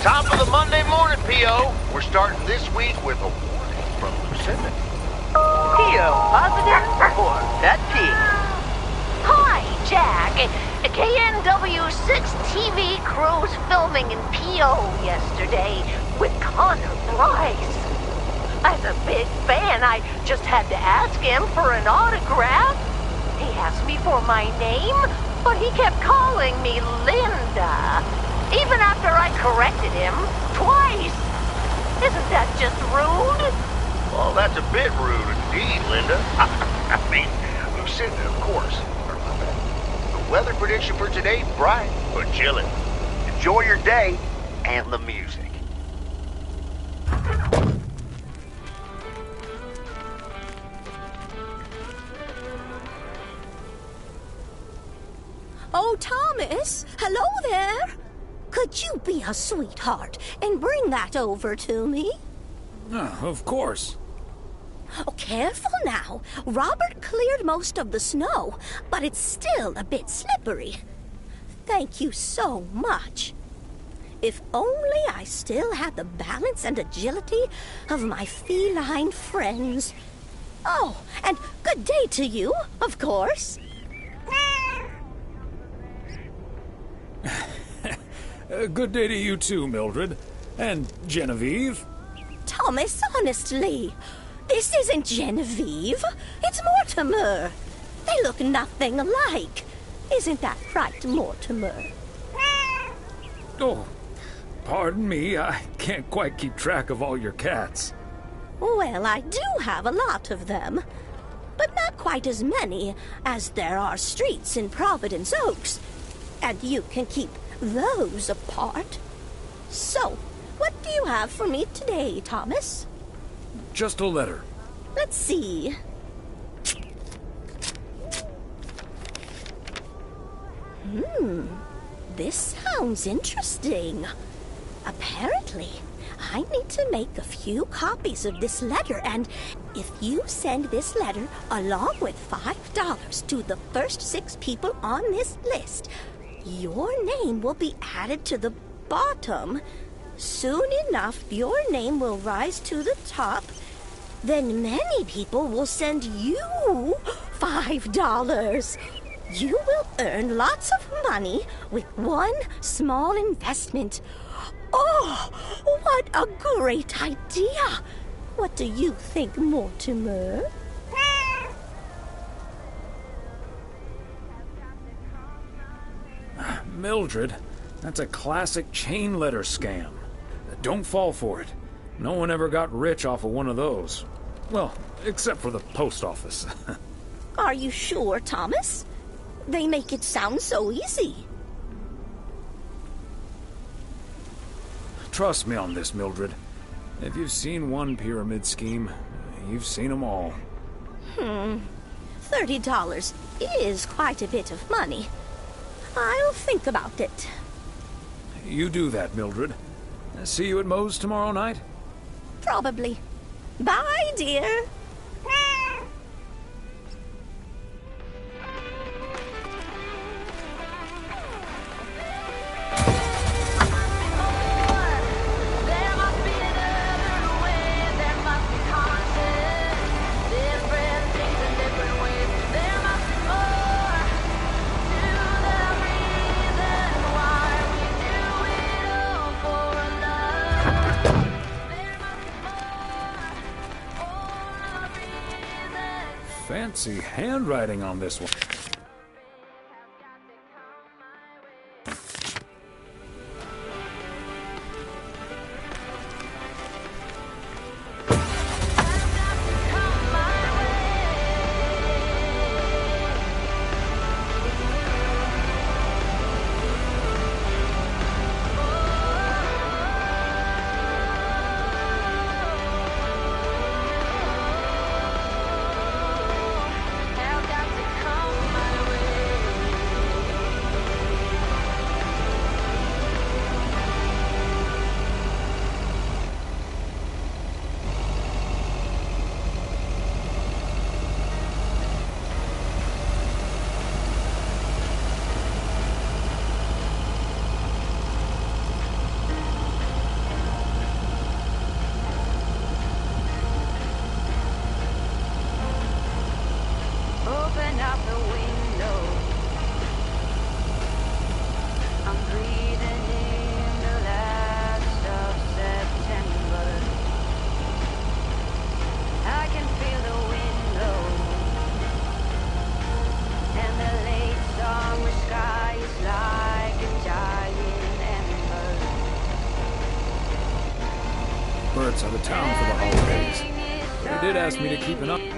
Top of the Monday morning, P.O. We're starting this week with a warning from Lucinda. P.O. positive or pet peeve? Hi, Jack. KNW6 TV crews filming in P.O. yesterday with Connor Bryce. As a big fan, I just had to ask him for an autograph. He asked me for my name, but he kept calling me Linda, even after I corrected him twice. Isn't that just rude? Well, that's a bit rude indeed, Linda. I mean, Lucinda, of course. The weather prediction for today, bright but chilly. Enjoy your day and the music. Oh, Thomas, hello there. Could you be a sweetheart and bring that over to me? Of course. Oh, careful now. Robert cleared most of the snow, but it's still a bit slippery. Thank you so much. If only I still had the balance and agility of my feline friends. Oh, and good day to you, of course. Good day to you too, Mildred. And Genevieve. Thomas, honestly, this isn't Genevieve. It's Mortimer. They look nothing alike. Isn't that right, Mortimer? Oh, pardon me. I can't quite keep track of all your cats. Well, I do have a lot of them. But not quite as many as there are streets in Providence Oaks. And you can keep those apart. So, what do you have for me today, Thomas? Just a letter. Let's see. This sounds interesting. Apparently, I need to make a few copies of this letter, and if you send this letter along with $5 to the first 6 people on this list, your name will be added to the bottom. Soon enough, your name will rise to the top. Then many people will send you $5. You will earn lots of money with one small investment. Oh, what a great idea! What do you think, Mortimer? Mildred, that's a classic chain letter scam. Don't fall for it. No one ever got rich off of one of those. Well, except for the post office. Are you sure, Thomas? They make it sound so easy. Trust me on this, Mildred. If you've seen one pyramid scheme, you've seen them all. $30 is quite a bit of money. I'll think about it. You do that, Mildred. See you at Moe's tomorrow night? Probably. Bye, dear. Fancy handwriting on this one. out the window. I'm breathing in the last of September. I can feel the window, and the late summer sky is like a dying ember. Bert's out of town for the holidays. They did ask me to keep an eye.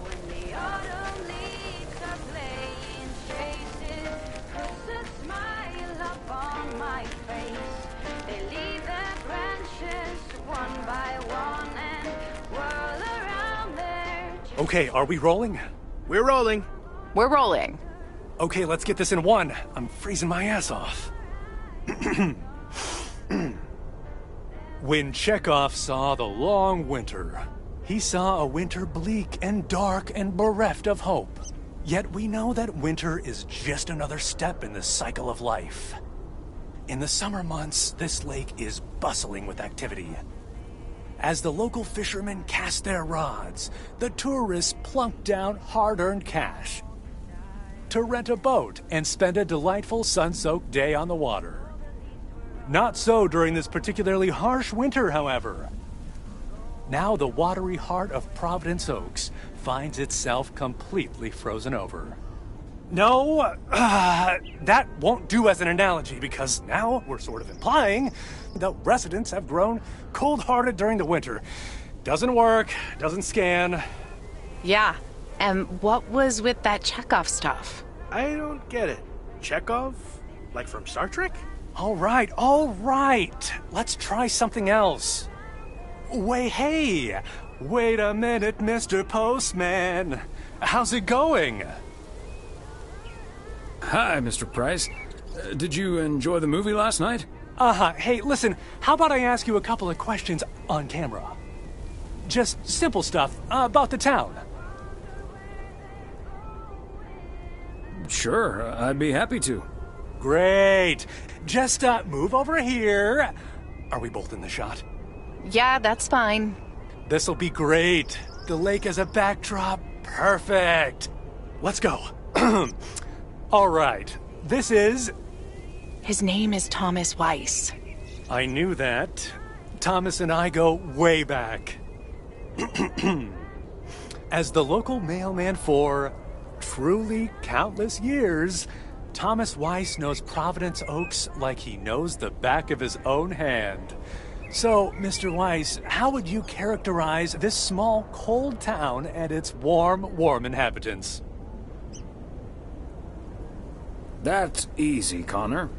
When the autumn leaves are playing chases, puts a smile up on my face. They leave their branches one by one and whirl around there. Okay, are we rolling? We're rolling. We're rolling. Okay, let's get this in one. I'm freezing my ass off. When Chekhov saw the long winter, he saw a winter bleak and dark and bereft of hope. Yet we know that winter is just another step in the cycle of life. In the summer months, this lake is bustling with activity. As the local fishermen cast their rods, the tourists plunk down hard-earned cash to rent a boat and spend a delightful sun-soaked day on the water. Not so during this particularly harsh winter, however. Now the watery heart of Providence Oaks finds itself completely frozen over. No, that won't do as an analogy, because now we're sort of implying that residents have grown cold-hearted during the winter. Doesn't work, doesn't scan. Yeah. And what was with that Chekhov stuff? I don't get it. Chekhov? Like from Star Trek? All right. Let's try something else. Hey, wait a minute, Mr. Postman. How's it going? Hi, Mr. Price. Did you enjoy the movie last night? Hey, listen, how about I ask you a couple of questions on camera? Just simple stuff about the town. Sure, I'd be happy to. Great. Just move over here. Are we both in the shot? Yeah, that's fine. This'll be great. The lake as a backdrop. Perfect. Let's go. All right. This is... His name is Thomas Weiss. I knew that. Thomas and I go way back. As the local mailman for truly countless years, Thomas Weiss knows Providence Oaks like he knows the back of his own hand. So, Mr. Weiss, how would you characterize this small, cold town and its warm inhabitants? That's easy, Connor.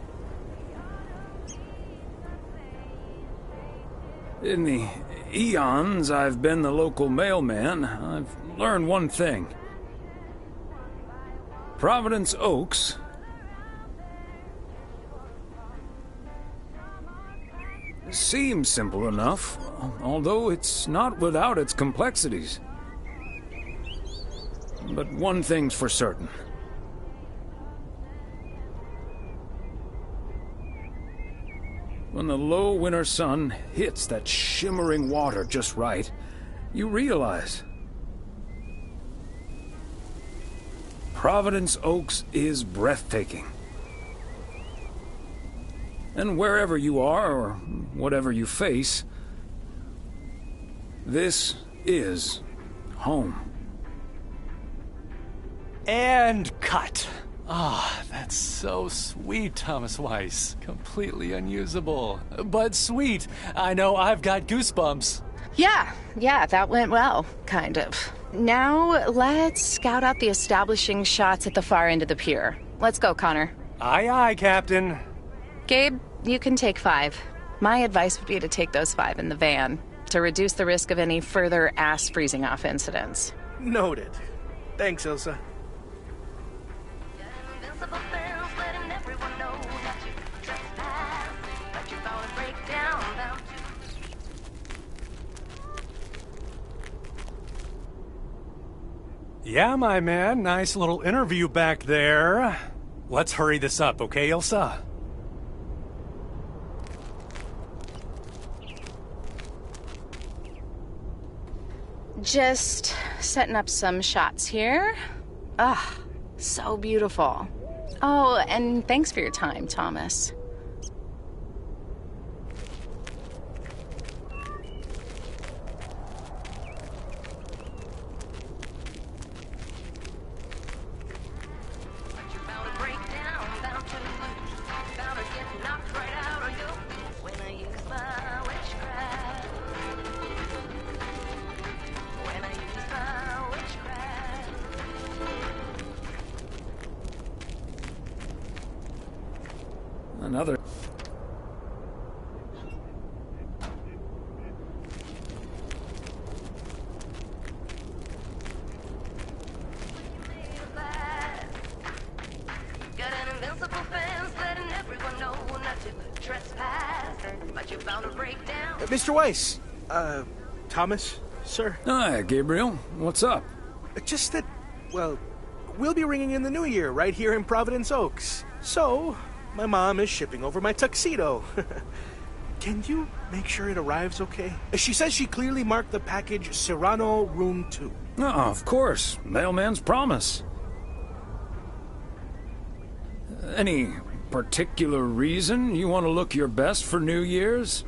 In the eons I've been the local mailman, I've learned one thing. Providence Oaks seems simple enough, although it's not without its complexities. But one thing's for certain. When the low winter sun hits that shimmering water just right, you realize Providence Oaks is breathtaking. And wherever you are, or whatever you face, this is home. And cut. That's so sweet, Thomas Weiss. Completely unusable. But sweet. I know I've got goosebumps. Yeah, that went well, kind of. Now, let's scout out the establishing shots at the far end of the pier. Let's go, Connor. Aye, Captain. Gabe, you can take 5. My advice would be to take those 5 in the van, to reduce the risk of any further ass-freezing-off incidents. Noted. Thanks, Ilsa. Invincible bells letting everyone know that you trespass, that you fall and break down, bound to. Yeah, my man. Nice little interview back there. Let's hurry this up, okay, Ilsa? Just setting up some shots here. Ah, so beautiful. Oh, and thanks for your time, Thomas. Another. Got an invincible fence letting everyone know not to trespass. But you found a breakdown. Mr. Weiss. Thomas, sir. Hi, Gabriel. What's up? Just that, well, we'll be ringing in the new year right here in Providence Oaks. So, my mom is shipping over my tuxedo. Can you make sure it arrives okay? She says she clearly marked the package Serrano Room 2. Oh, of course. Mailman's promise. Any particular reason you want to look your best for New Year's?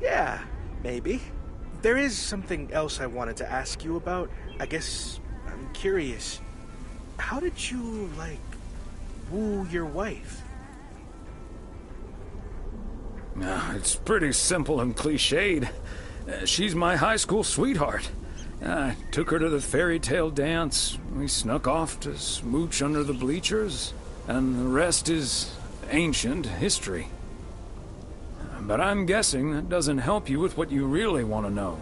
Yeah, maybe. There is something else I wanted to ask you about. I guess I'm curious. How did you, woo your wife? It's pretty simple and cliched. She's my high school sweetheart. I took her to the fairy tale dance. We snuck off to smooch under the bleachers. And the rest is ancient history. But I'm guessing that doesn't help you with what you really want to know.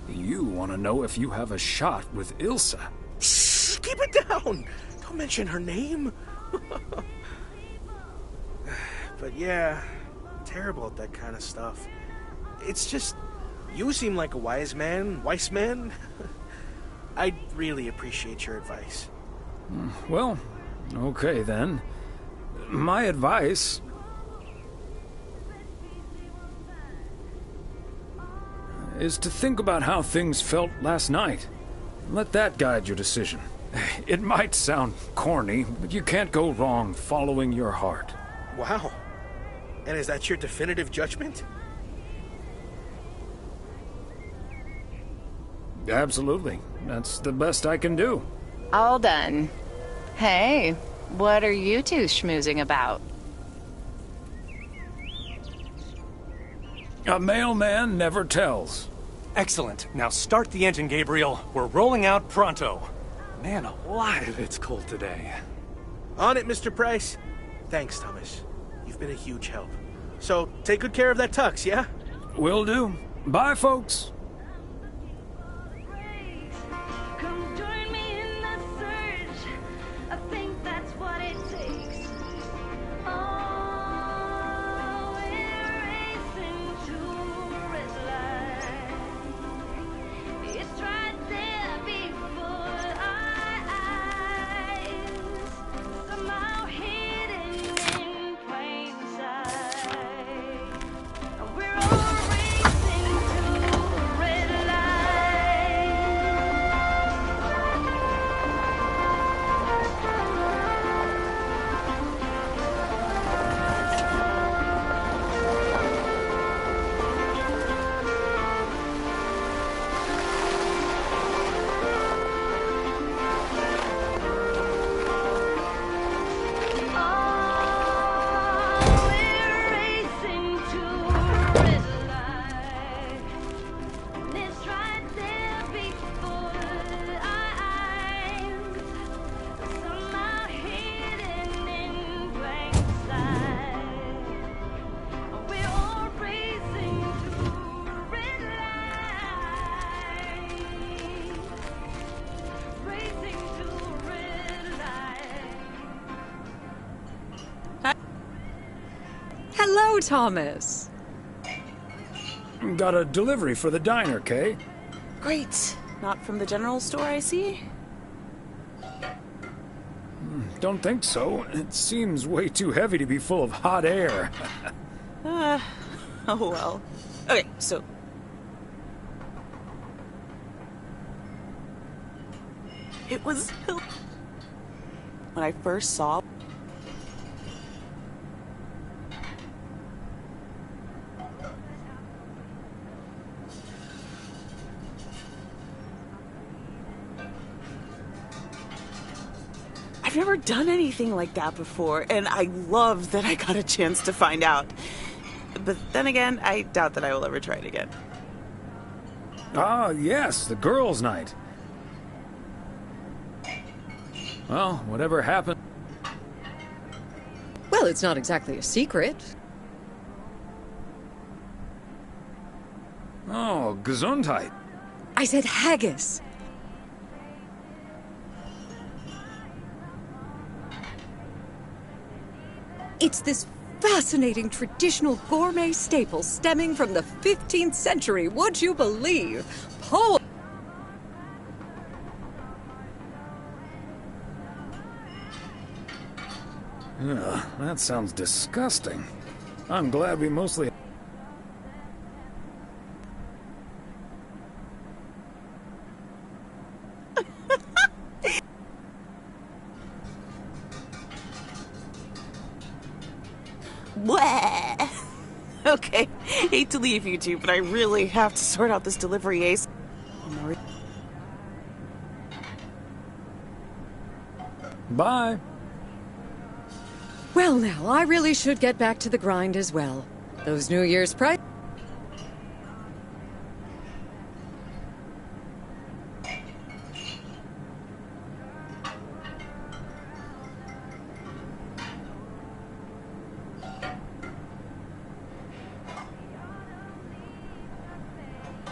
You want to know if you have a shot with Ilsa. Shh, keep it down! Don't mention her name. But yeah, I'm terrible at that kind of stuff. It's just, you seem like a wise man. I'd really appreciate your advice. Well, okay then. My advice is to think about how things felt last night. Let that guide your decision. It might sound corny, but you can't go wrong following your heart. Wow. And is that your definitive judgment? Absolutely. That's the best I can do. All done. Hey, what are you two schmoozing about? A mailman never tells. Excellent. Now start the engine, Gabriel. We're rolling out pronto. Man alive, it's cold today. On it, Mr. Price. Thanks, Thomas. You've been a huge help. So, take good care of that tux, yeah? Will do. Bye, folks. Come join me in the search. I think that's what it takes. Oh, we're racing to red light. It's right there before our eyes. Somehow hidden in plain sight. We're all racing to red light. Oh, we're racing to red light. And it's right there before our eyes. Somehow hidden in plain sight. We're all racing to red light. Racing to red light. Hello, Thomas. Got a delivery for the diner, Kay? Great. Not from the general store, I see? Don't think so. It seems way too heavy to be full of hot air. Oh well. Okay, so... It was... When I first saw... I've never done anything like that before, and I love that I got a chance to find out. But then again, I doubt that I will ever try it again. Ah, yes, the girls' night. Well, whatever happened... Well, it's not exactly a secret. Oh, Gesundheit. I said haggis. It's this fascinating traditional gourmet staple stemming from the 15th century, would you believe? Ugh, that sounds disgusting. I'm glad we mostly... Bleh. Okay, hate to leave you two, but I really have to sort out this delivery ace. Bye. Well, now, I really should get back to the grind as well. Those New Year's prize...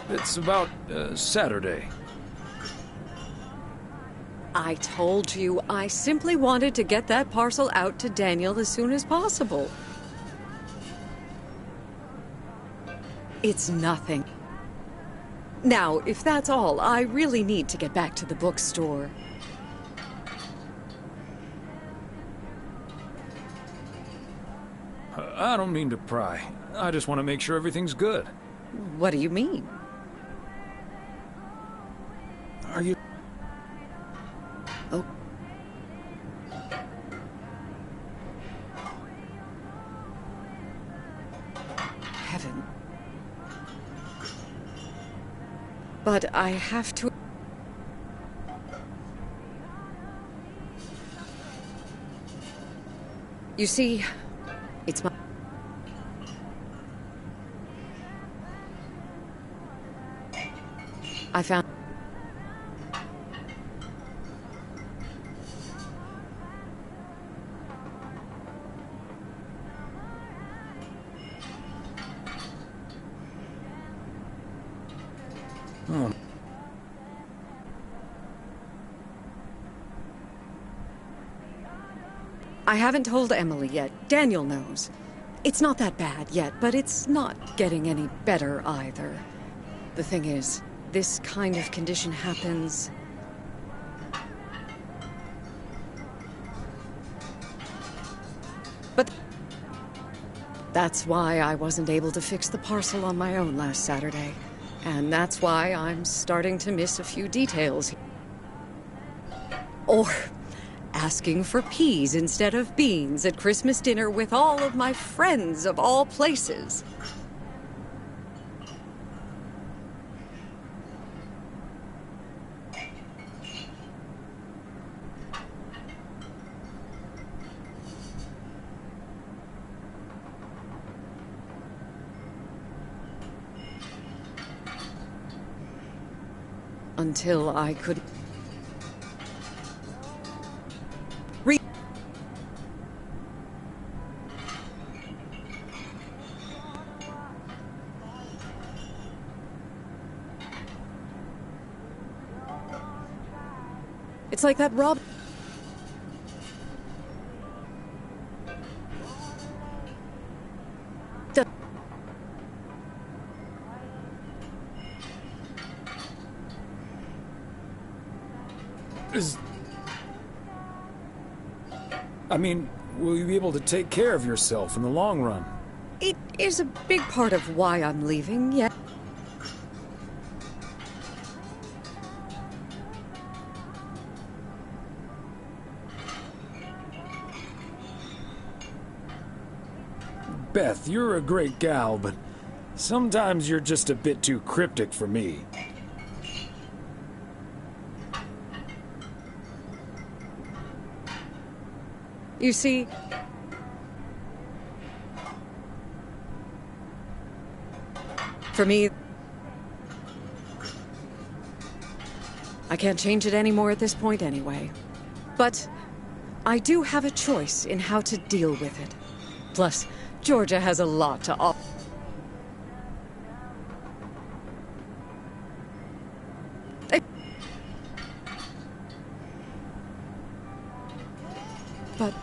It's about Saturday. I told you, I simply wanted to get that parcel out to Daniel as soon as possible. It's nothing. Now, if that's all, I really need to get back to the bookstore. I don't mean to pry. I just want to make sure everything's good. What do you mean? Are you... Oh. Heaven. But I have to... You see, it's my... I found... Oh. I haven't told Emily yet. Daniel knows. It's not that bad yet, but it's not getting any better either. The thing is, this kind of condition happens... But... That's why I wasn't able to fix the parcel on my own last Saturday. And that's why I'm starting to miss a few details. Or asking for peas instead of beans at Christmas dinner with all of my friends of all places. Until I could... It's like that Rob... I mean, will you be able to take care of yourself in the long run? It is a big part of why I'm leaving, yeah. Beth, you're a great gal, but sometimes you're just a bit too cryptic for me. You see, for me, I can't change it anymore at this point anyway. But I do have a choice in how to deal with it. Plus, Georgia has a lot to offer. But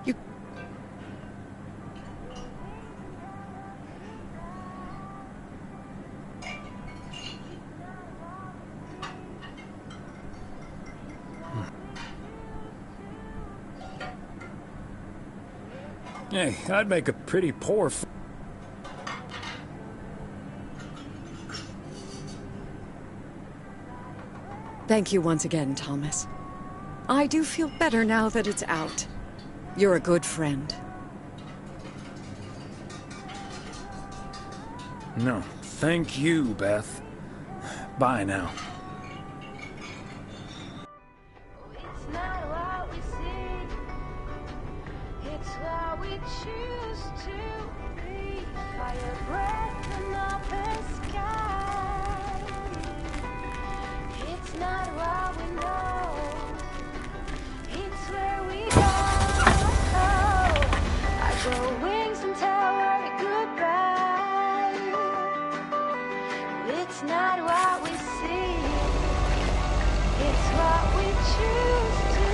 you Hey, I'd make a pretty poor Thank you once again, Thomas. I do feel better now that it's out. You're a good friend. No, thank you, Beth. Bye now. It's not what we see, it's what we choose to be. Fire breath and open sky. It's not what we know, it's where we go. I grow wings and tell her goodbye. It's not what we see, it's what we choose to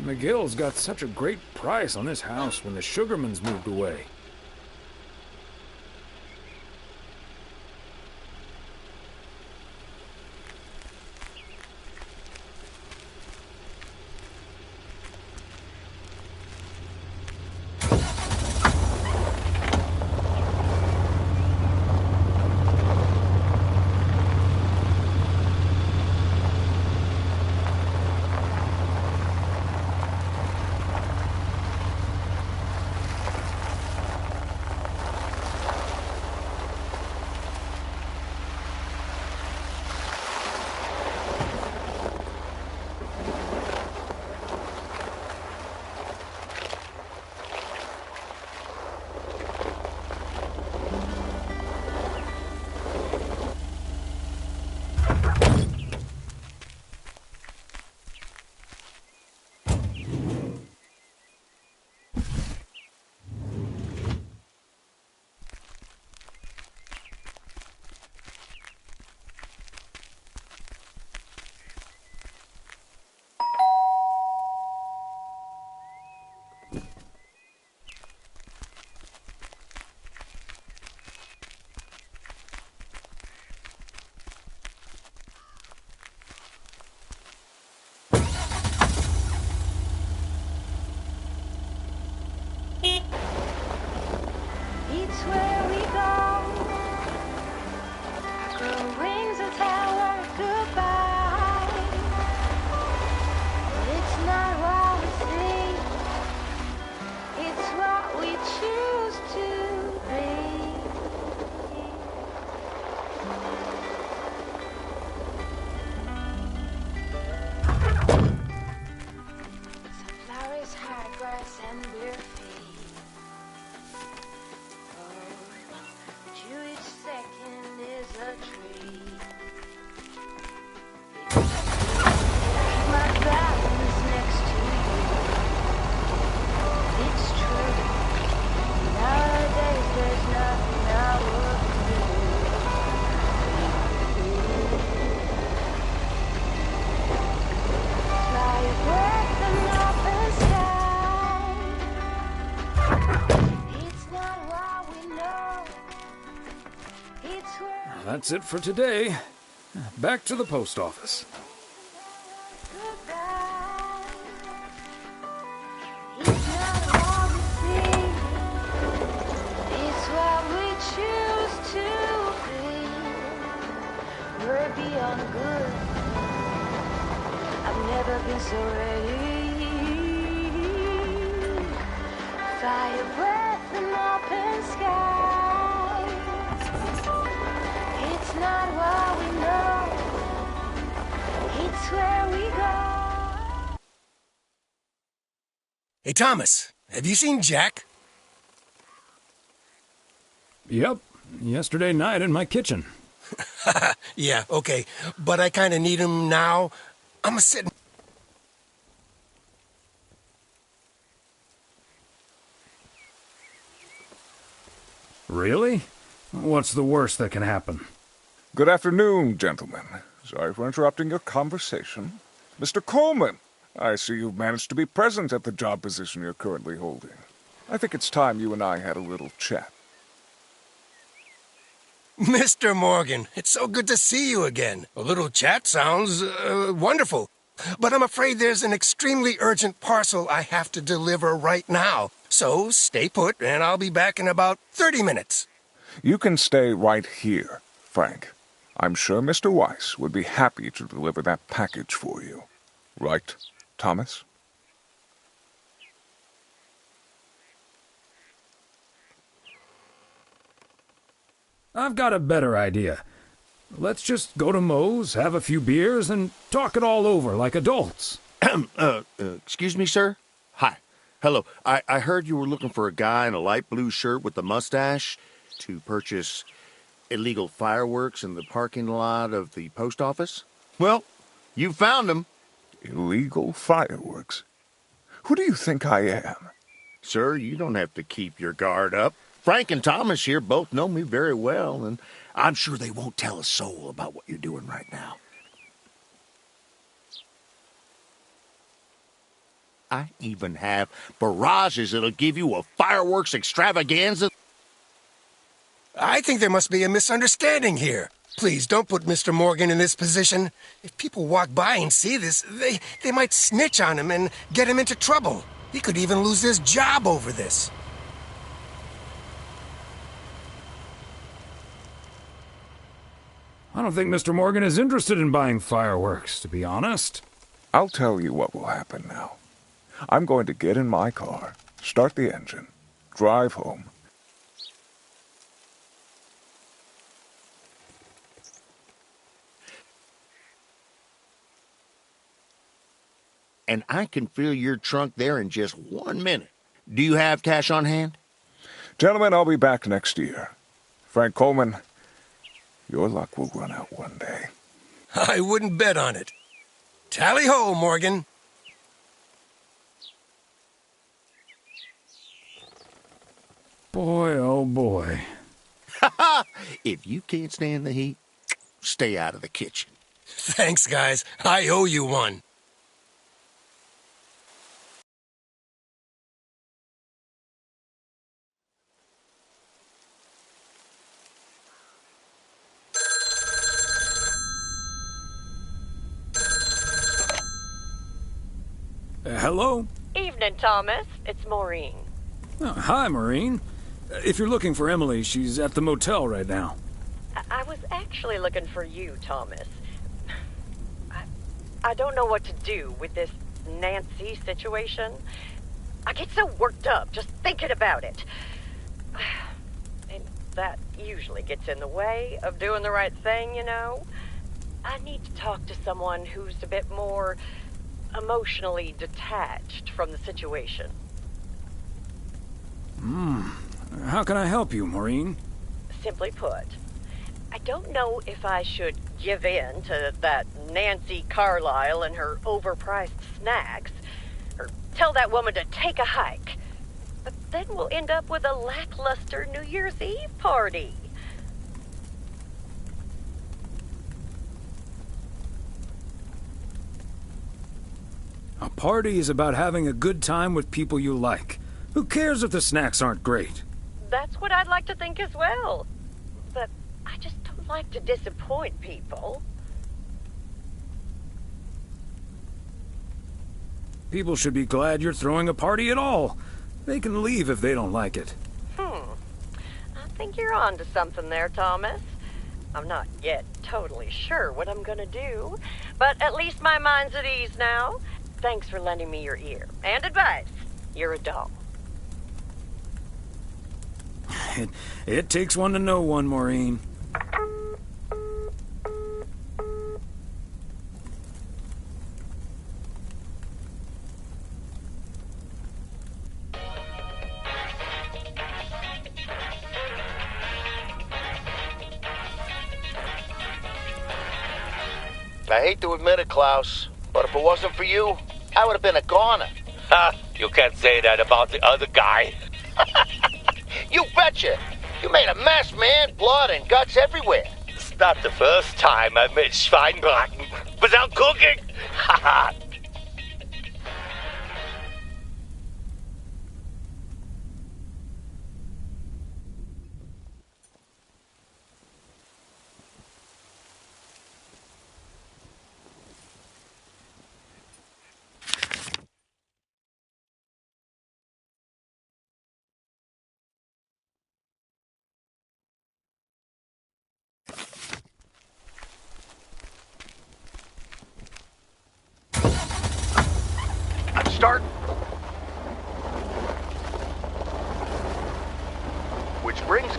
McGill's got such a great price on this house when the Sugarmans moved away. that's it for today. Back to the post office. It's what we choose to be. We're beyond good. I've never been so ready. Fire breath and open sky. It's not what we know. It's where we go. Hey, Thomas, have you seen Jack? Yep, yesterday night in my kitchen. Yeah, okay, but I kind of need him now. I'm sitting... Really? What's the worst that can happen? Good afternoon, gentlemen. Sorry for interrupting your conversation. Mr. Coleman, I see you've managed to be present at the job position you're currently holding. I think it's time you and I had a little chat. Mr. Morgan, it's so good to see you again. A little chat sounds wonderful. But I'm afraid there's an extremely urgent parcel I have to deliver right now. So stay put, and I'll be back in about 30 minutes. You can stay right here, Frank. I'm sure Mr. Weiss would be happy to deliver that package for you. Right, Thomas? I've got a better idea. Let's just go to Moe's, have a few beers, and talk it all over like adults. Excuse me, sir? Hi. Hello. I heard you were looking for a guy in a light blue shirt with a mustache to purchase illegal fireworks in the parking lot of the post office? Well, you found him. Illegal fireworks? Who do you think I am? Sir, you don't have to keep your guard up. Frank and Thomas here both know me very well, and I'm sure they won't tell a soul about what you're doing right now. I even have barrages that'll give you a fireworks extravaganza. I think there must be a misunderstanding here. Please, don't put Mr. Morgan in this position. If people walk by and see this, they might snitch on him and get him into trouble. He could even lose his job over this. I don't think Mr. Morgan is interested in buying fireworks, to be honest. I'll tell you what will happen now. I'm going to get in my car, start the engine, drive home. And I can fill your trunk there in just 1 minute. Do you have cash on hand? Gentlemen, I'll be back next year. Frank Coleman, your luck will run out one day. I wouldn't bet on it. Tally-ho, Morgan. Boy, oh boy. If you can't stand the heat, stay out of the kitchen. Thanks, guys. I owe you one. Hello? Evening, Thomas. It's Maureen. Oh, hi, Maureen. If you're looking for Emily, she's at the motel right now. I was actually looking for you, Thomas. I don't know what to do with this Nancy situation. I get so worked up just thinking about it. And that usually gets in the way of doing the right thing, you know? I need to talk to someone who's a bit more emotionally detached from the situation. How can I help you, Maureen? Simply put, I don't know if I should give in to that Nancy Carlisle and her overpriced snacks, or tell that woman to take a hike. But then we'll end up with a lackluster New Year's Eve party. A party is about having a good time with people you like. Who cares if the snacks aren't great? That's what I'd like to think as well. But I just don't like to disappoint people. People should be glad you're throwing a party at all. They can leave if they don't like it. I think you're on to something there, Thomas. I'm not yet totally sure what I'm gonna do, but at least my mind's at ease now. Thanks for lending me your ear and advice. You're a doll. It takes one to know one, Maureen. I hate to admit it, Klaus, but if it wasn't for you, I would have been a goner. Ha! You can't say that about the other guy. You betcha! You made a mess, man. Blood and guts everywhere. It's not the first time I've made Schweinbraten without cooking. Haha! Start. Which brings...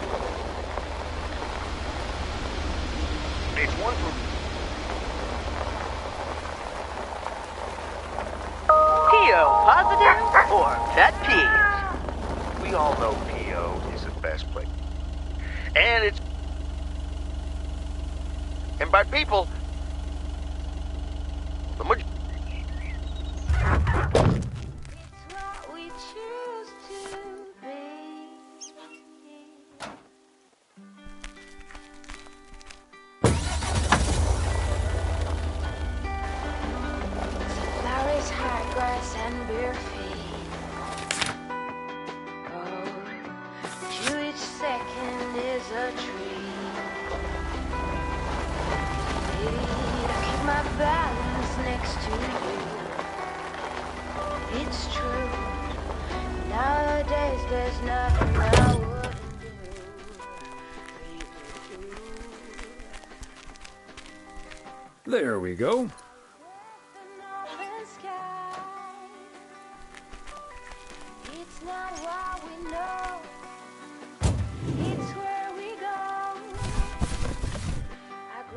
It's one for... PO positive or pet peeves? We all know PO is the best place. And it's... And by people... The majority... There we go.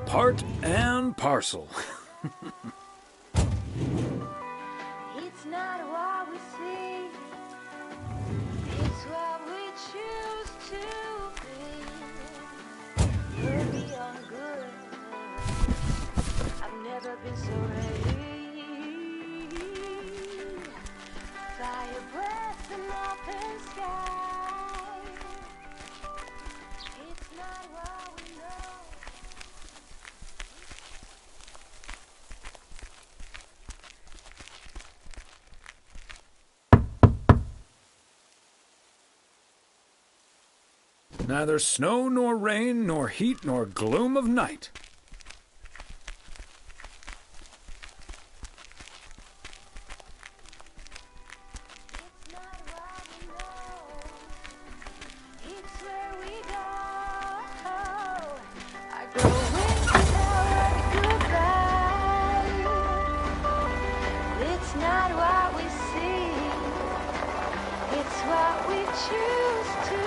Part and parcel. It's not what we see, it's what we choose to be. We're beyond good. I've never been so ready. Fire breath and open sky. It's not what we know. Neither snow nor rain, nor heat nor gloom of night. It's not what we see, it's what we choose to.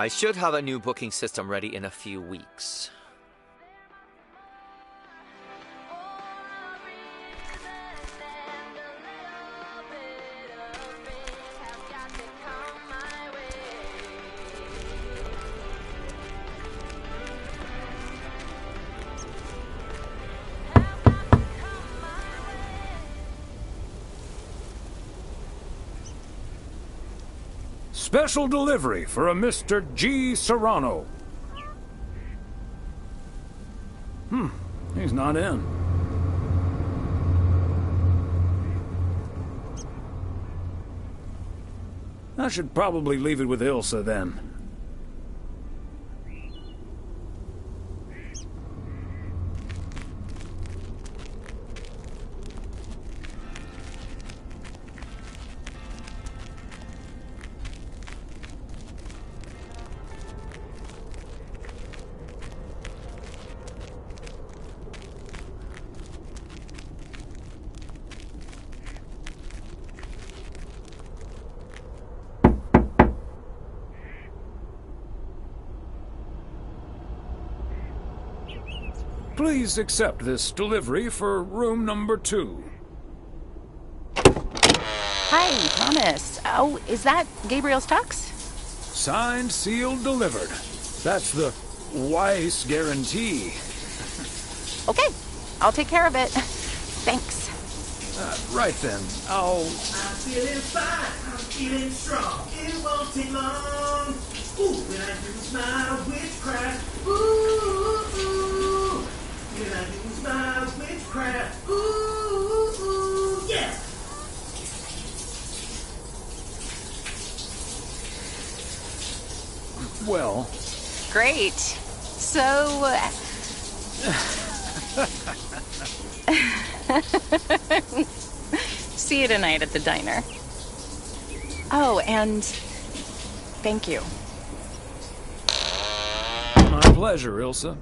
I should have a new booking system ready in a few weeks. Special delivery for a Mr. G. Serrano. He's not in. I should probably leave it with Ilsa then. Please accept this delivery for room number 2. Hi, Thomas. Oh, is that Gabriel's tux? Signed, sealed, delivered. That's the Weiss guarantee. Okay, I'll take care of it. Thanks. Right then, I'll... I'm feeling fine, I'm feeling strong. It won't take long. Ooh, when I use my witchcraft. Ooh, ooh. When I use my witchcraft. Ooh, ooh, yeah. Well... Great. So... See you tonight at the diner. Oh, and... thank you. My pleasure, Ilsa.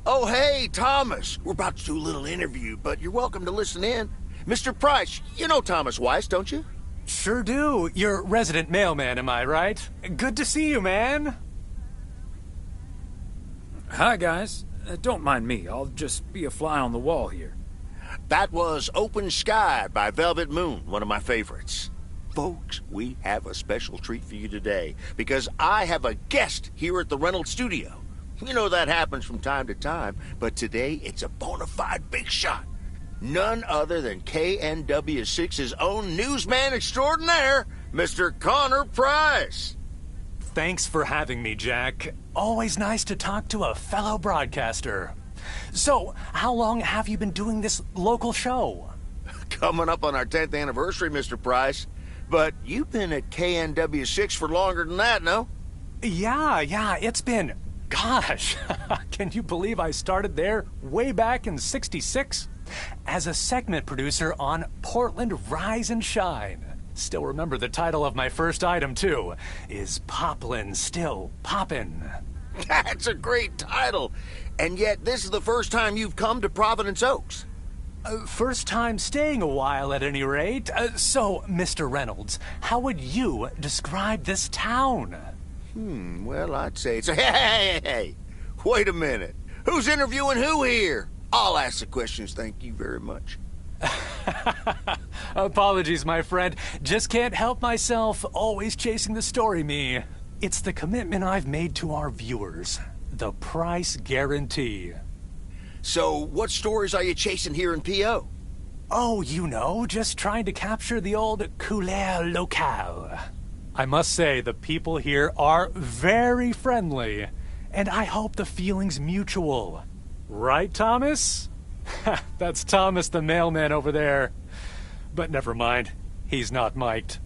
Oh, hey, Thomas. We're about to do a little interview, but you're welcome to listen in. Mr. Price, you know Thomas Weiss, don't you? Sure do. You're resident mailman, am I right? Good to see you, man. Hi, guys. Don't mind me. I'll just be a fly on the wall here. That was Open Sky by Velvet Moon, one of my favorites. Folks, we have a special treat for you today, because I have a guest here at the Reynolds studio. You know that happens from time to time, but today it's a bona fide big shot. None other than KNW6's own newsman extraordinaire, Mr. Connor Price. Thanks for having me, Jack. Always nice to talk to a fellow broadcaster. So, how long have you been doing this local show? Coming up on our 10th anniversary, Mr. Price. But you've been at KNW6 for longer than that, no? Yeah, it's been... Gosh, can you believe I started there way back in '66? As a segment producer on Portland Rise and Shine. Still remember the title of my first item, too. Is Poplin Still Poppin'? That's a great title. And yet this is the first time you've come to Providence Oaks. First time staying a while, at any rate. So, Mr. Reynolds, how would you describe this town? Well, I'd say it's a... Hey! Wait a minute. Who's interviewing who here? I'll ask the questions, thank you very much. Apologies, my friend. Just can't help myself. Always chasing the story, me. It's the commitment I've made to our viewers. The price guarantee. So, what stories are you chasing here in P.O.? Oh, you know, just trying to capture the old couleur locale. I must say, the people here are very friendly, and I hope the feeling's mutual. Right, Thomas? That's Thomas the mailman over there. But never mind, he's not mic'd.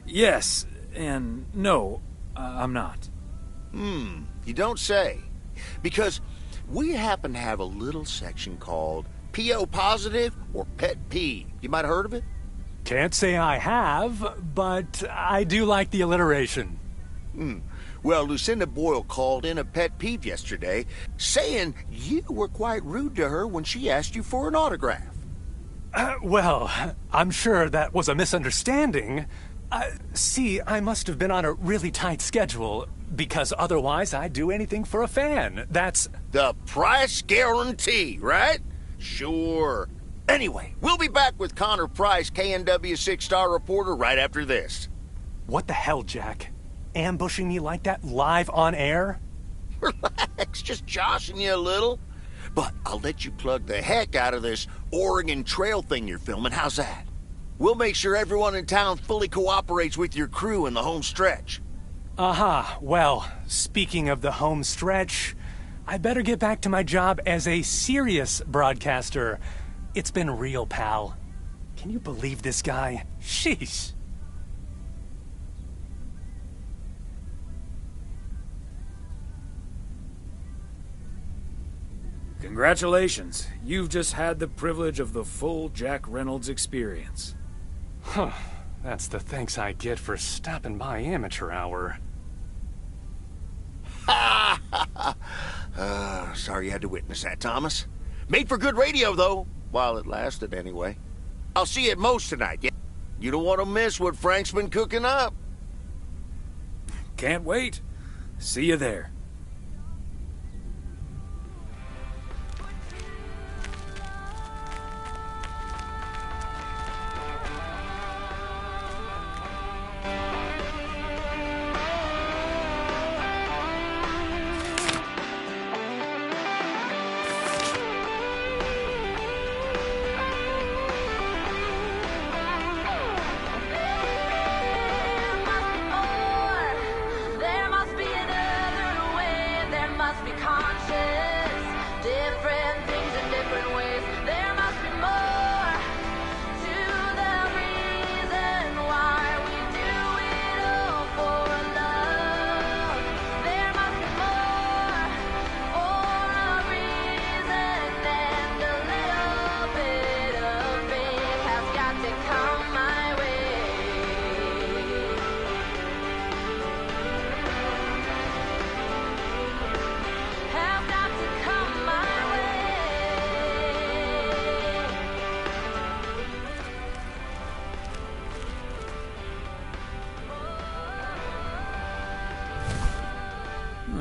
Yes, and no, I'm not. You don't say. Because we happen to have a little section called P.O. Positive or Pet Peeve. You might have heard of it? Can't say I have, but I do like the alliteration. Well, Lucinda Boyle called in a pet peeve yesterday, saying you were quite rude to her when she asked you for an autograph. Well, I'm sure that was a misunderstanding. See, I must have been on a really tight schedule, because otherwise I'd do anything for a fan. That's... The price guarantee, right? Sure. Anyway, we'll be back with Connor Price, KNW 6-star reporter, right after this. What the hell, Jack? Ambushing me like that live on air? Relax, just joshing you a little. But I'll let you plug the heck out of this Oregon Trail thing you're filming. How's that? We'll make sure everyone in town fully cooperates with your crew in the home stretch. Well, speaking of the home stretch, I better get back to my job as a serious broadcaster. It's been real, pal. Can you believe this guy? Sheesh. Congratulations. You've just had the privilege of the full Jack Reynolds experience. Huh. That's the thanks I get for stopping by amateur hour. Sorry you had to witness that, Thomas. Made for good radio, though. While it lasted, anyway. I'll see you at Moe's tonight. Yeah? You don't want to miss what Frank's been cooking up. Can't wait. See you there.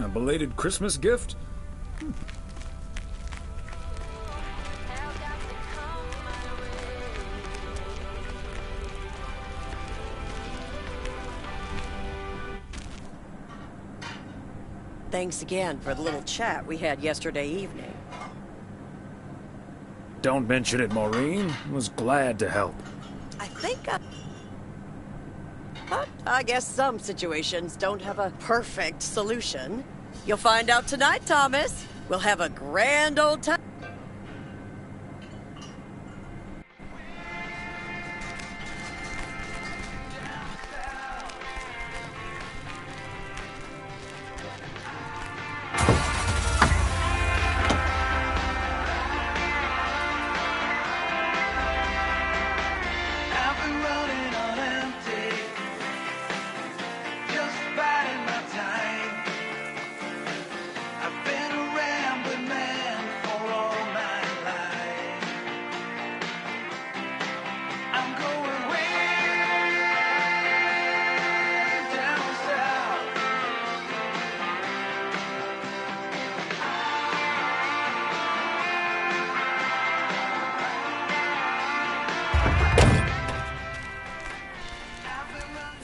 A belated Christmas gift? Thanks again for the little chat we had yesterday evening. Don't mention it, Maureen. Was glad to help. I think But I guess some situations don't have a perfect solution. You'll find out tonight, Thomas. We'll have a grand old time.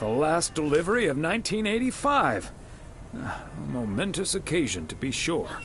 The last delivery of 1985. A momentous occasion, to be sure.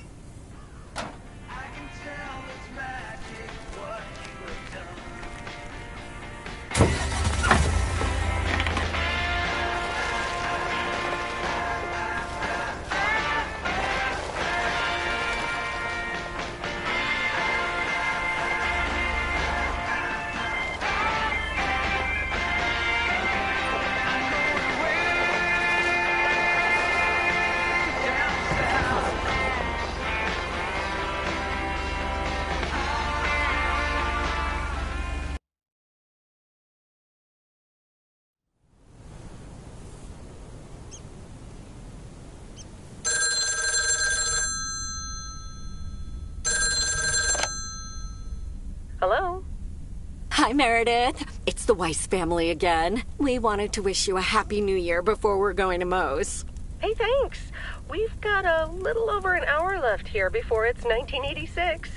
Hello? Hi, Meredith. It's the Weiss family again. We wanted to wish you a happy new year before we're going to Moe's. Hey, thanks. We've got a little over an hour left here before it's 1986.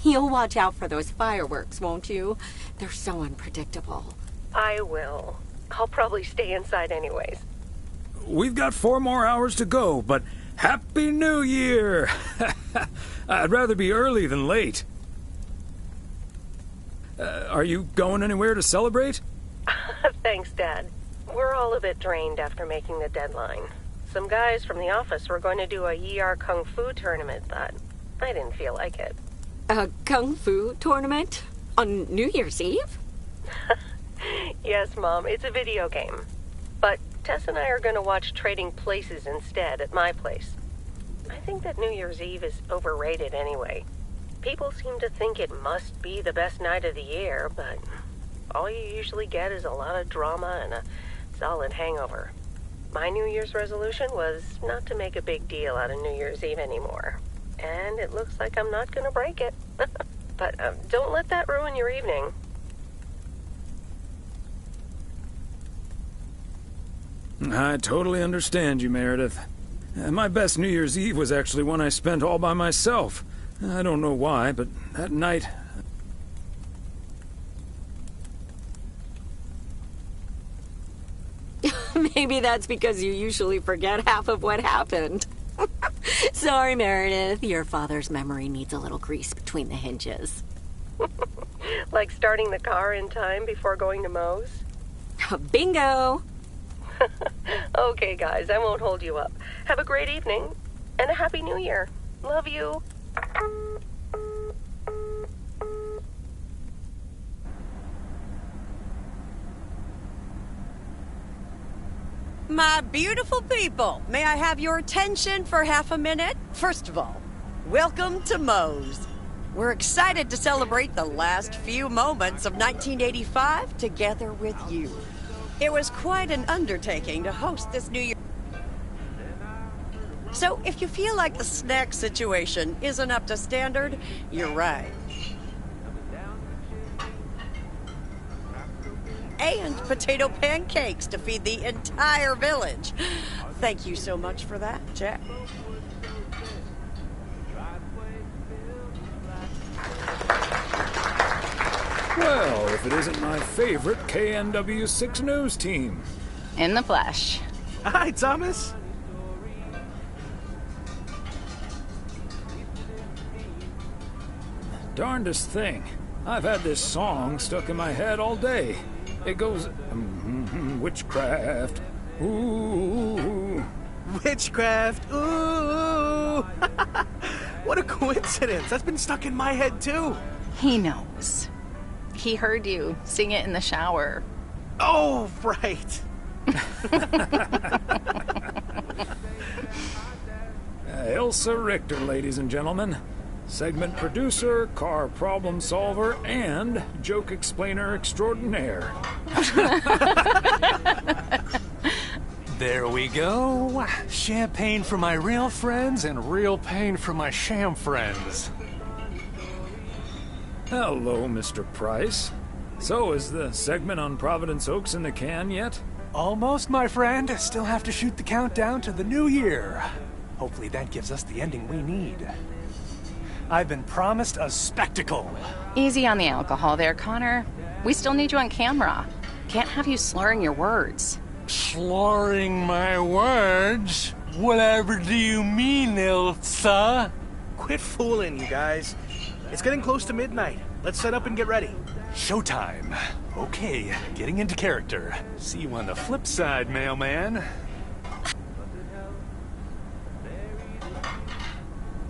You'll watch out for those fireworks, won't you? They're so unpredictable. I will. I'll probably stay inside anyways. We've got 4 more hours to go, but Happy New Year! I'd rather be early than late. Are you going anywhere to celebrate? Thanks, Dad. We're all a bit drained after making the deadline. Some guys from the office were going to do a ER Kung Fu tournament, but I didn't feel like it. A Kung Fu tournament? On New Year's Eve? Yes, Mom, it's a video game. But Tess and I are going to watch Trading Places instead at my place. I think that New Year's Eve is overrated anyway. People seem to think it must be the best night of the year, but all you usually get is a lot of drama and a solid hangover. My New Year's resolution was not to make a big deal out of New Year's Eve anymore. And it looks like I'm not going to break it. But don't let that ruin your evening. I totally understand you, Meredith. My best New Year's Eve was actually one I spent all by myself. I don't know why, but that night... Maybe that's because you usually forget half of what happened. Sorry, Meredith. Your father's memory needs a little grease between the hinges. Like starting the car in time before going to Moe's? Bingo! Okay, guys, I won't hold you up. Have a great evening, and a Happy New Year. Love you. My beautiful people, may I have your attention for half a minute? First of all, welcome to Moe's. We're excited to celebrate the last few moments of 1985 together with you. It was quite an undertaking to host this New Year. So if you feel like the snack situation isn't up to standard, you're right. And potato pancakes to feed the entire village. Thank you so much for that, Jack. Well, if it isn't my favorite KNW6 news team. In the flesh. Hi, Thomas. Darndest thing. I've had this song stuck in my head all day. It goes, witchcraft, ooh. Witchcraft, ooh. What a coincidence. That's been stuck in my head, too. He knows. He heard you sing it in the shower. Oh, right. Elsa Richter, ladies and gentlemen. Segment producer, car problem solver, and joke explainer extraordinaire. There we go. Champagne for my real friends and real pain for my sham friends. Hello, Mr. Price. So, is the segment on Providence Oaks in the can yet? Almost, my friend. Still have to shoot the countdown to the new year. Hopefully that gives us the ending we need. I've been promised a spectacle. Easy on the alcohol there, Connor. We still need you on camera. Can't have you slurring your words. slurring my words. Whatever do you mean, Ilsa? Quit fooling, you guys. It's getting close to midnight. Let's set up and get ready. Showtime. Okay, getting into character. See you on the flip side, mailman.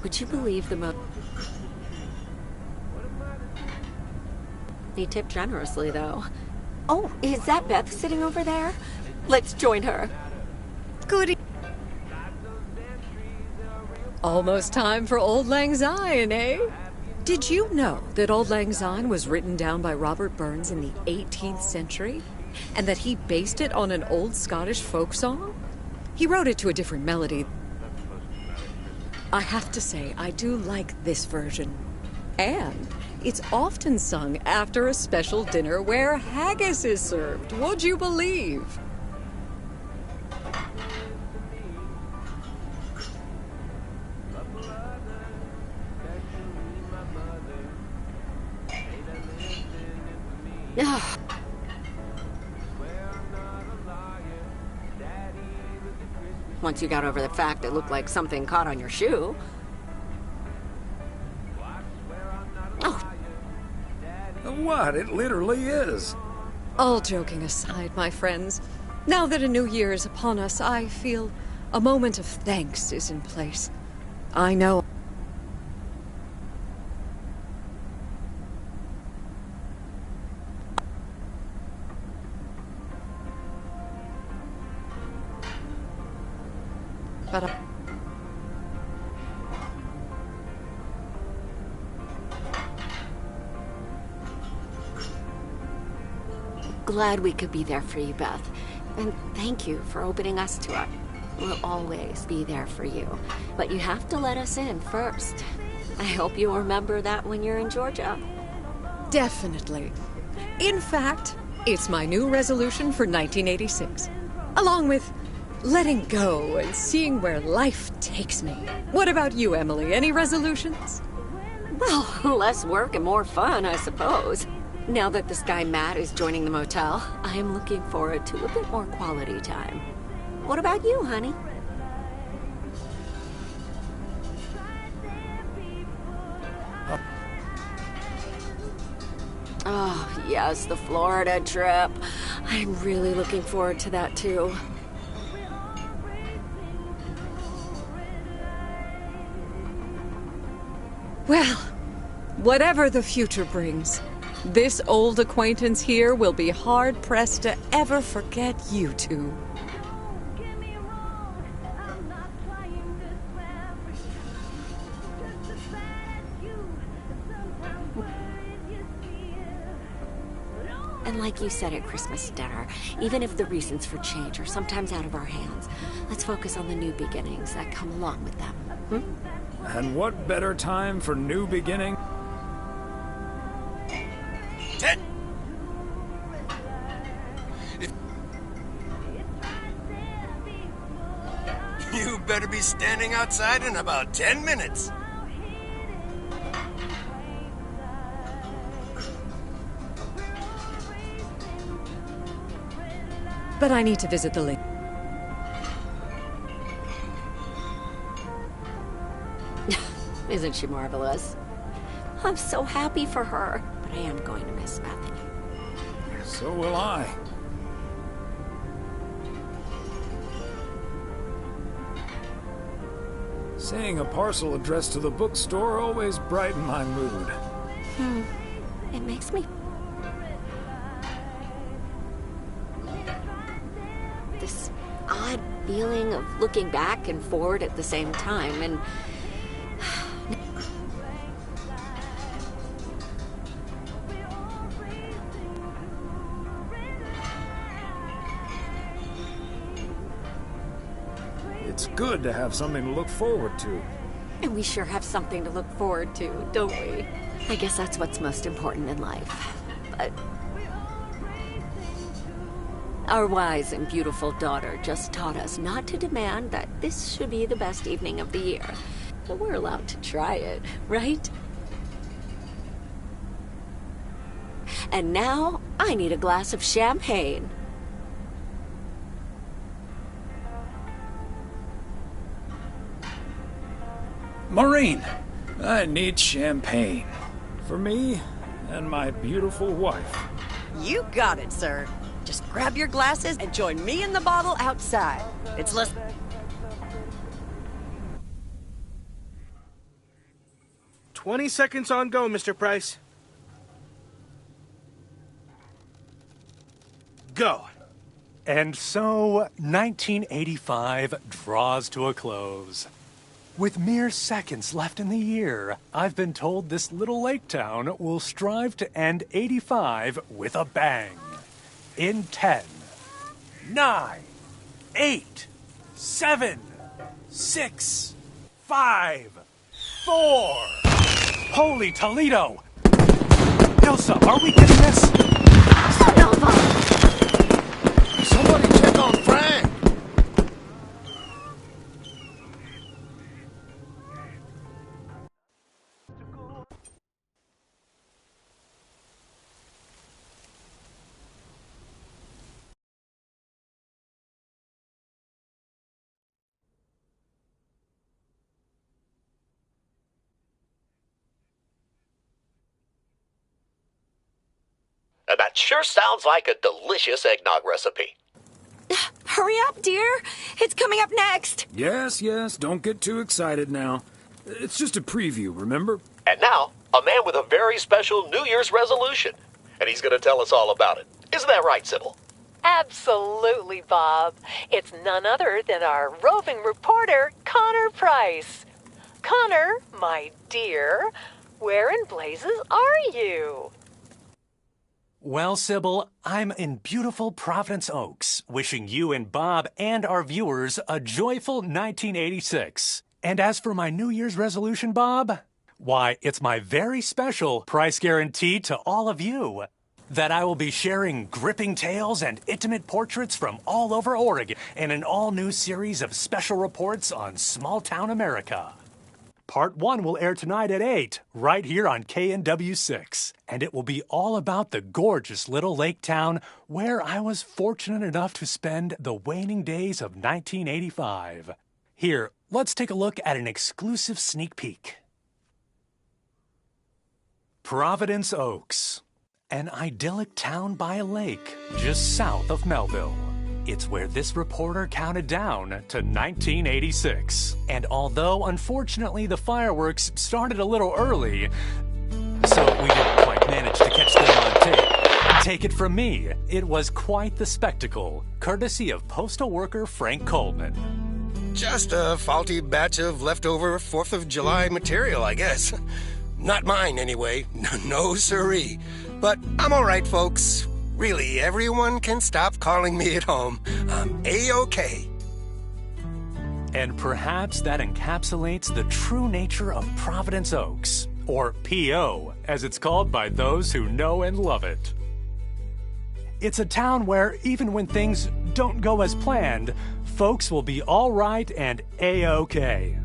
Would you believe They tip generously, though. Oh, is that Beth sitting over there? Let's join her. Goody. Almost time for Auld Lang Syne, eh? Did you know that Auld Lang Syne was written down by Robert Burns in the 18th century? And that he based it on an old Scottish folk song? He wrote it to a different melody. I have to say, I do like this version. And it's often sung after a special dinner where haggis is served. Would you believe? Ugh. Once you got over the fact it looked like something caught on your shoe. Oh. What? It literally is. All joking aside, my friends, now that a new year is upon us, I feel a moment of thanks is in place. I know. But glad we could be there for you, Beth. And thank you for opening us to it. We'll always be there for you. But you have to let us in first. I hope you'll remember that when you're in Georgia. Definitely. In fact, it's my new resolution for 1986. Along with letting go and seeing where life takes me. What about you, Emily? Any resolutions? Well, less work and more fun, I suppose. Now that this guy Matt is joining the motel, I am looking forward to a bit more quality time. What about you, honey? Oh, yes, the Florida trip. I'm really looking forward to that, too. Well, whatever the future brings, this old acquaintance here will be hard-pressed to ever forget you two. And like you said at Christmas dinner, even if the reasons for change are sometimes out of our hands, let's focus on the new beginnings that come along with them. And what better time for new beginning? Ted! You better be standing outside in about 10 minutes. But I need to visit the lake. Isn't she marvelous? I'm so happy for her, but I am going to miss Bethany. So will I. Seeing a parcel addressed to the bookstore always brightened my mood. It makes me... this odd feeling of looking back and forward at the same time, and... It's good to have something to look forward to. And we sure have something to look forward to, don't we? I guess that's what's most important in life. But... our wise and beautiful daughter just taught us not to demand that this should be the best evening of the year. But we're allowed to try it, right? And now, I need a glass of champagne. Maureen, I need champagne. For me and my beautiful wife. You got it, sir. Just grab your glasses and join me in the bottle outside. It's less... 20 seconds on go, Mr. Price. Go. And so, 1985 draws to a close. With mere seconds left in the year, I've been told this little lake town will strive to end 85 with a bang. In 10, 9, 8, 7, 6, 5, 4. Holy Toledo! Ilsa, are we getting this? Somebody check on Frank! That sure sounds like a delicious eggnog recipe. Hurry up, dear. It's coming up next. Yes, don't get too excited now. It's just a preview, remember? And now, a man with a very special New Year's resolution. And he's going to tell us all about it. Isn't that right, Sybil? Absolutely, Bob. It's none other than our roving reporter, Connor Price. Connor, my dear, where in blazes are you? Well, Sybil, I'm in beautiful Providence Oaks, wishing you and Bob and our viewers a joyful 1986. And as for my New Year's resolution, Bob, why, it's my very special price guarantee to all of you that I will be sharing gripping tales and intimate portraits from all over Oregon in an all-new series of special reports on small-town America. Part 1 will air tonight at 8, right here on KNW6. And it will be all about the gorgeous little lake town where I was fortunate enough to spend the waning days of 1985. Here, let's take a look at an exclusive sneak peek. Providence Oaks, an idyllic town by a lake just south of Melville. It's where this reporter counted down to 1986. And although, unfortunately, the fireworks started a little early, so we didn't quite manage to catch them on tape. Take it from me, it was quite the spectacle, courtesy of postal worker Frank Coleman. Just a faulty batch of leftover 4th of July material, I guess. Not mine, anyway. No siree. But I'm all right, folks. Really, everyone can stop calling me at home. I'm A-OK. And perhaps that encapsulates the true nature of Providence Oaks, or P.O., as it's called by those who know and love it. It's a town where, even when things don't go as planned, folks will be all right and A-OK.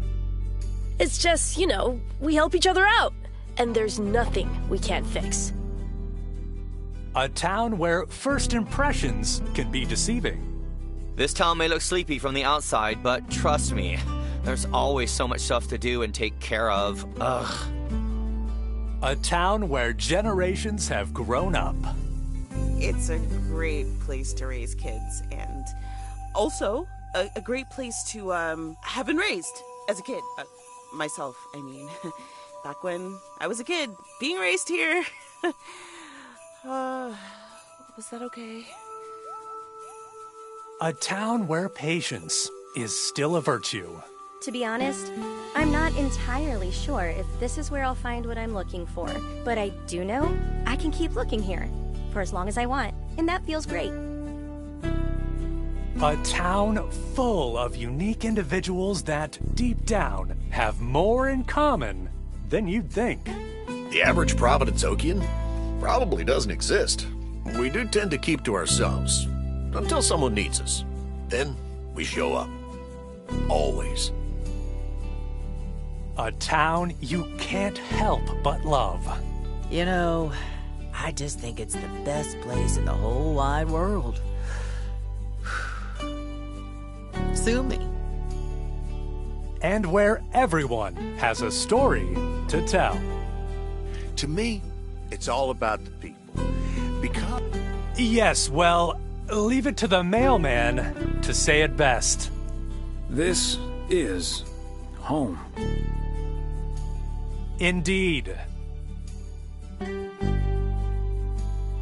It's just, we help each other out, and there's nothing we can't fix. A town where first impressions can be deceiving. This town may look sleepy from the outside, but trust me, there's always so much stuff to do and take care of. Ugh. A town where generations have grown up. It's a great place to raise kids, and also a great place to have been raised as a kid. Myself, I mean. Back when I was a kid, being raised here. Was that okay? A town where patience is still a virtue. To be honest, I'm not entirely sure if this is where I'll find what I'm looking for, but I do know I can keep looking here for as long as I want, and that feels great. A town full of unique individuals that, deep down, have more in common than you'd think. The average Providence Okian probably doesn't exist. We do tend to keep to ourselves until someone needs us. Then we show up. Always. A town you can't help but love. I just think it's the best place in the whole wide world. Sue me. and where everyone has a story to tell. To me, it's all about the people. Because... Yes, well, leave it to the mailman to say it best. This is home. Indeed.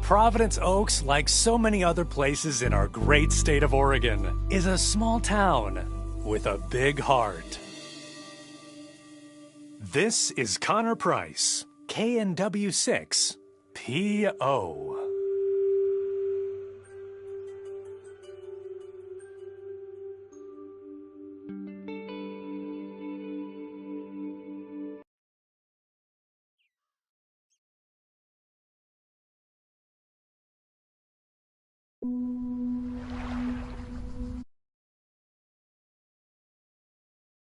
Providence Oaks, like so many other places in our great state of Oregon, is a small town with a big heart. This is Connor Price, KNW6, PO.